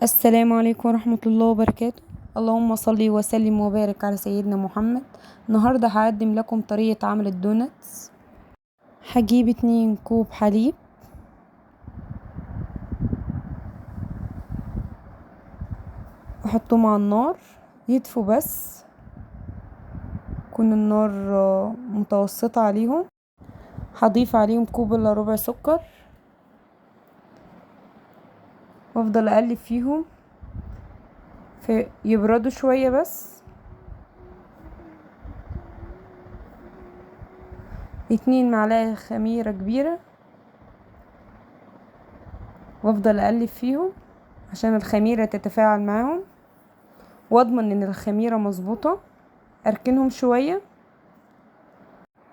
السلام عليكم ورحمة الله وبركاته. اللهم صل وسلم وبارك على سيدنا محمد. النهاردة هقدم لكم طريقة عمل الدوناتس. هجيب 2 كوب حليب، احطهم على النار يدفوا بس، تكون النار متوسطة عليهم. هضيف عليهم 1 كوب إلا ربع سكر، وافضل اقلب فيهم يبردوا شوية بس. 2 معلقة خميرة كبيرة، وافضل اقلب فيهم عشان الخميرة تتفاعل معاهم، واضمن ان الخميرة مظبوطة. اركنهم شوية،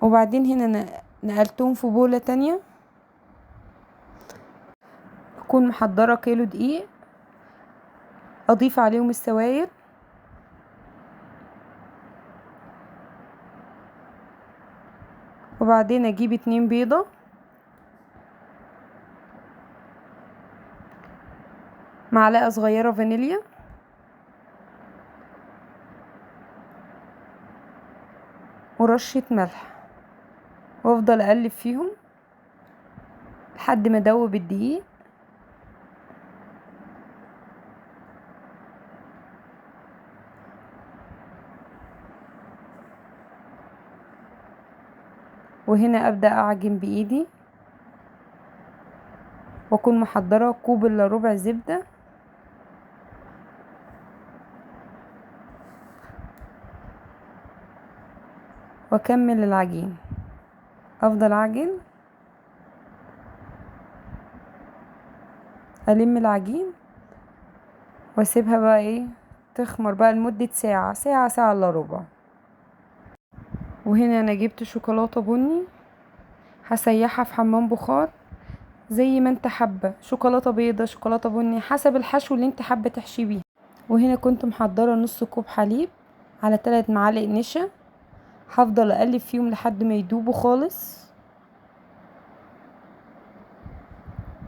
وبعدين هنا نقلتهم في بولة تانية. اكون محضرة كيلو دقيق، اضيف عليهم السوائل، وبعدين اجيب 2 بيضة، معلقة صغيرة فانيليا، ورشة ملح، وافضل اقلب فيهم لحد ما ادوب الدقيق. وهنا ابدأ اعجن بايدي، واكون محضرة 1 كوب إلا ربع زبدة، واكمل العجين. افضل اعجن، الم العجين، واسيبها بقى تخمر بقى لمدة ساعة، ساعة الا ربع. وهنا انا جبت شوكولاتة بني، هسيحها في حمام بخار زي ما انت حابة، شوكولاتة بيضة، شوكولاتة بني، حسب الحشو اللي انت حابة تحشي بيه. وهنا كنت محضرة نص كوب حليب على 3 معالق نشا، هفضل اقلب فيهم لحد ما يدوبوا خالص.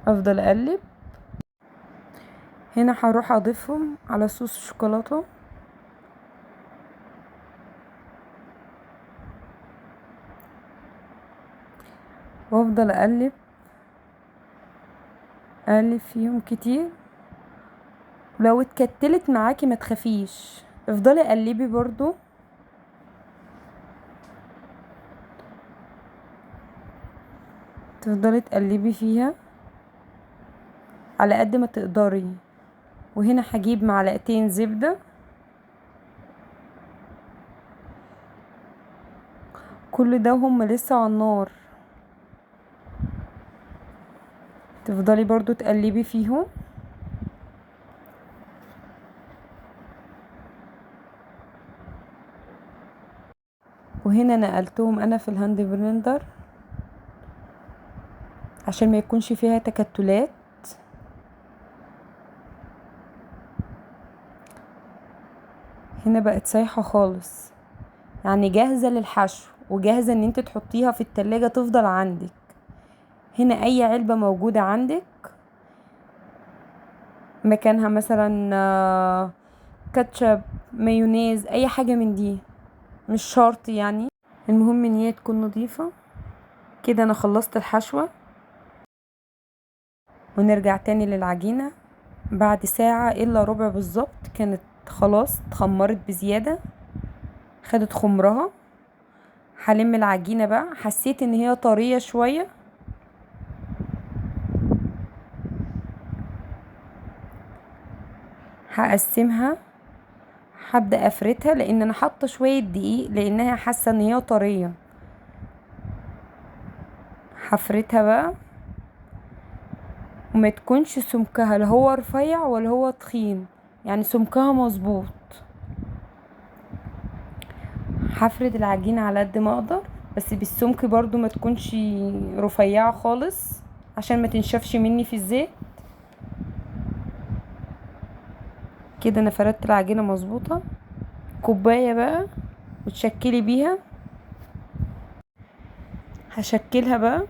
افضل اقلب. هنا هروح اضيفهم على صوص الشوكولاتة، وافضل اقلب فيهم كتير. ولو اتكتلت معاكي ما تخافيش، افضلي قلبي برضو. تفضلي تقلبي فيها على قد ما تقدري. وهنا هجيب معلقتين زبدة، كل ده هم لسه على النار. تفضلي برضو تقلبي فيهم. وهنا نقلتهم انا في الهاند بلندر عشان ما يكونش فيها تكتلات. هنا بقت سايحة خالص، يعني جاهزة للحشو، وجاهزة ان انت تحطيها في التلاجة تفضل عندك. هنا اي علبة موجودة عندك مكانها، مثلا كاتشب، مايونيز، اي حاجة من دي، مش شرط يعني. المهم ان هي تكون نظيفة. كده انا خلصت الحشوة، ونرجع تاني للعجينة. بعد ساعة الا ربع بالظبط كانت خلاص اتخمرت بزيادة، خدت خمرها. هلم العجينة بقى، حسيت ان هي طرية شوية، هقسمها. هبدأ افردها لان انا حاطة شوية دقيق، لانها حاسة ان هي طرية. هفردها بقى، وما تكونش سمكها لا هو رفيع ولا هو تخين، يعني سمكها مظبوط. هفرد العجينة على قد ما اقدر، بس بالسمك برضو ما تكونش رفيعة خالص عشان ما تنشفش مني في الزيت. كده انا فردت العجينة مظبوطة. كوباية بقى وتشكلي بيها. هشكلها بقى،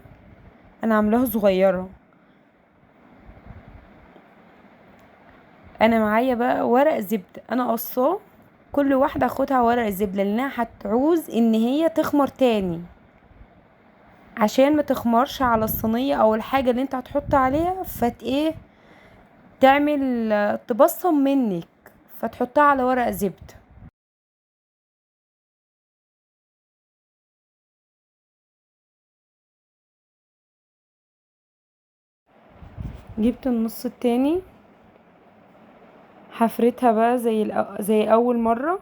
انا عاملاها صغيرة. انا معايا بقى ورق زبدة انا قصاه، كل واحدة اخدها ورق الزبدة لانها هتعوز ان هي تخمر تاني، عشان ما تخمرش على الصينية او الحاجة اللي انت هتحط عليها فت ايه تعمل تبصم منك، فتحطها على ورق زبدة. جبت النص التاني، هفردها بقى زي اول مرة.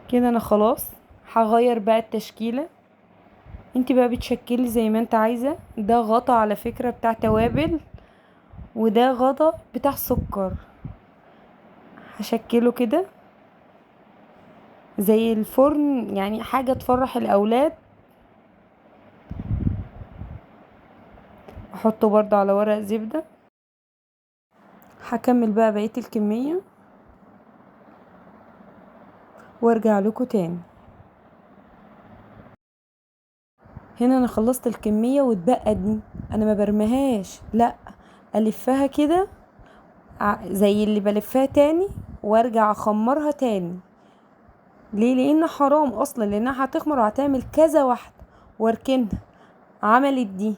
كده انا خلاص هغير بقى التشكيلة. انت بقى بتشكلي زي ما انت عايزة. ده غطا على فكرة بتاع توابل، وده غطا بتاع سكر. هشكله كده زي الفرن، يعني حاجة تفرح الاولاد. احطه برضه على ورق زبدة. هكمل بقى بقية الكمية وارجع لكم تاني. هنا انا خلصت الكمية واتبقى دي انا ما برميهاش، لا الفها كده زي اللي بلفها تاني وارجع اخمرها تاني. ليه؟ لان حرام اصلا، لانها هتخمر وهتعمل كذا واحدة واركنها. عملت دي.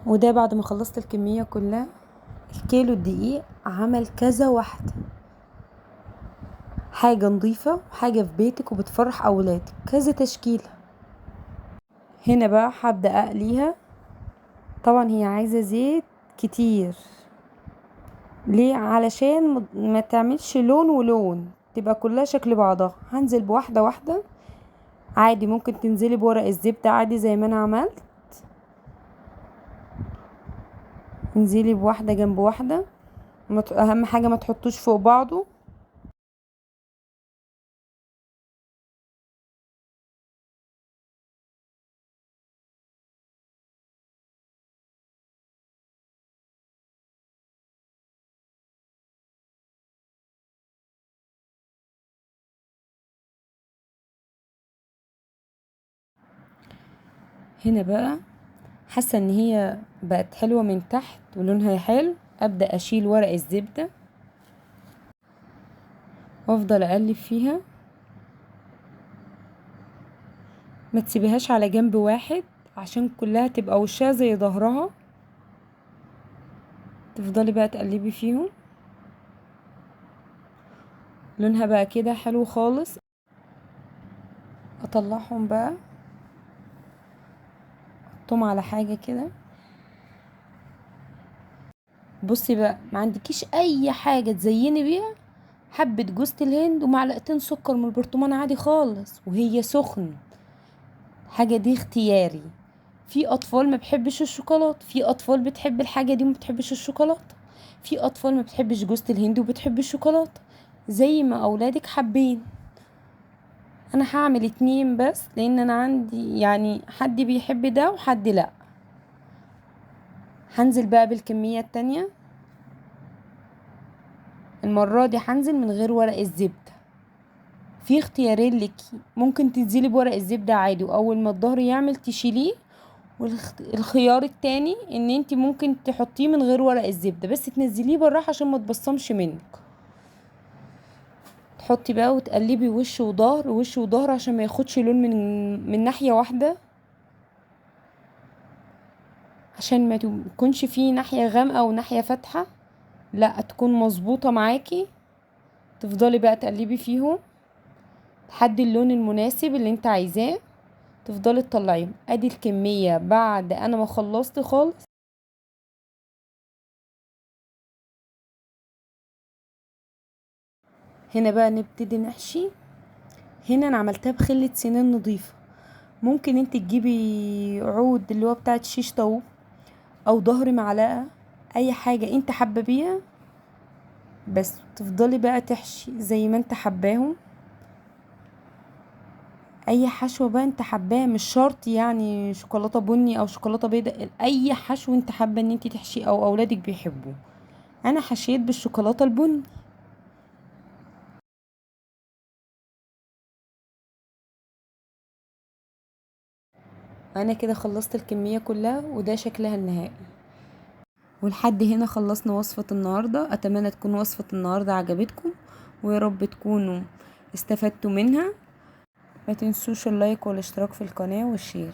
وده بعد ما خلصت الكمية كلها، الكيلو الدقيق عمل كذا واحدة. حاجة نظيفة وحاجة في بيتك وبتفرح اولادك، كذا تشكيلة. هنا بقى هبدأ اقليها. طبعا هي عايزة زيت كتير. ليه؟ علشان ما تعملش لون ولون، تبقى كلها شكل بعضها. هنزل بواحدة واحدة عادي، ممكن تنزلي بورق الزبدة عادي زي ما انا عملت. انزلي بواحدة جنب واحدة، اهم حاجة ما تحطوش فوق بعضه. هنا بقى حاسة ان هي بقت حلوة من تحت ولونها حلو، ابدأ اشيل ورق الزبدة وافضل اقلب فيها. ما تسيبيهاش على جنب واحد عشان كلها تبقى وشها زي ظهرها. تفضلي بقى تقلبي فيهم. لونها بقى كده حلو خالص. اطلعهم بقى، احطهم على حاجة كده. بصي بقى، ما عندكيش اي حاجة تزيني بيها، حبة جوزة الهند ومعلقتين سكر من البرطمان عادي خالص وهي سخن. حاجة دي اختياري. في اطفال ما بتحبش الشوكولاتة، في اطفال بتحب الحاجة دي وما بتحبش الشوكولاتة، في اطفال ما بتحبش جوزة الهند وبتحب الشوكولاتة، زي ما اولادك حابين. انا هعمل اتنين بس لان انا عندي يعني حد بيحب ده وحد لا. هنزل بقى بالكمية التانية. المرة دي هنزل من غير ورق الزبدة. في اختيارين ليكي، ممكن تنزلي بورق الزبدة عادي واول ما الظهر يعمل تشيليه، والخيار التاني ان انت ممكن تحطيه من غير ورق الزبدة بس تنزليه بالراحة عشان ما تبصمش منك. تحطي بقى وتقلبي وش وظهر وش وظهر عشان ما ياخدش لون من ناحية واحدة، عشان ما تكونش فيه ناحية غامقة وناحية فاتحة، لا تكون مظبوطة معاكي. تفضلي بقى تقلبي فيهم لحد اللون المناسب اللي انت عايزاه. تفضلي تطلعيهم. ادي الكمية بعد انا ما خلصت خالص. هنا بقى نبتدي نحشي. هنا انا عملتها بخلة سنان نظيفة. ممكن انت تجيبي عود اللي هو بتاعت شيش طاووق او ظهر معلقة، اي حاجة انت حابة بيها. بس تفضلي بقى تحشي زي ما انت حباهم. اي حشوة بقى انت حباها، مش شرط يعني شوكولاتة بني او شوكولاتة بيضاء، اي حشو انت حابة ان انت تحشي او اولادك بيحبوه. انا حشيت بالشوكولاتة البني. انا كده خلصت الكمية كلها وده شكلها النهائي. ولحد هنا خلصنا وصفة النهاردة. اتمنى تكون وصفة النهاردة عجبتكم، ويا رب تكونوا استفدتوا منها. ما تنسوش اللايك والاشتراك في القناة والشير.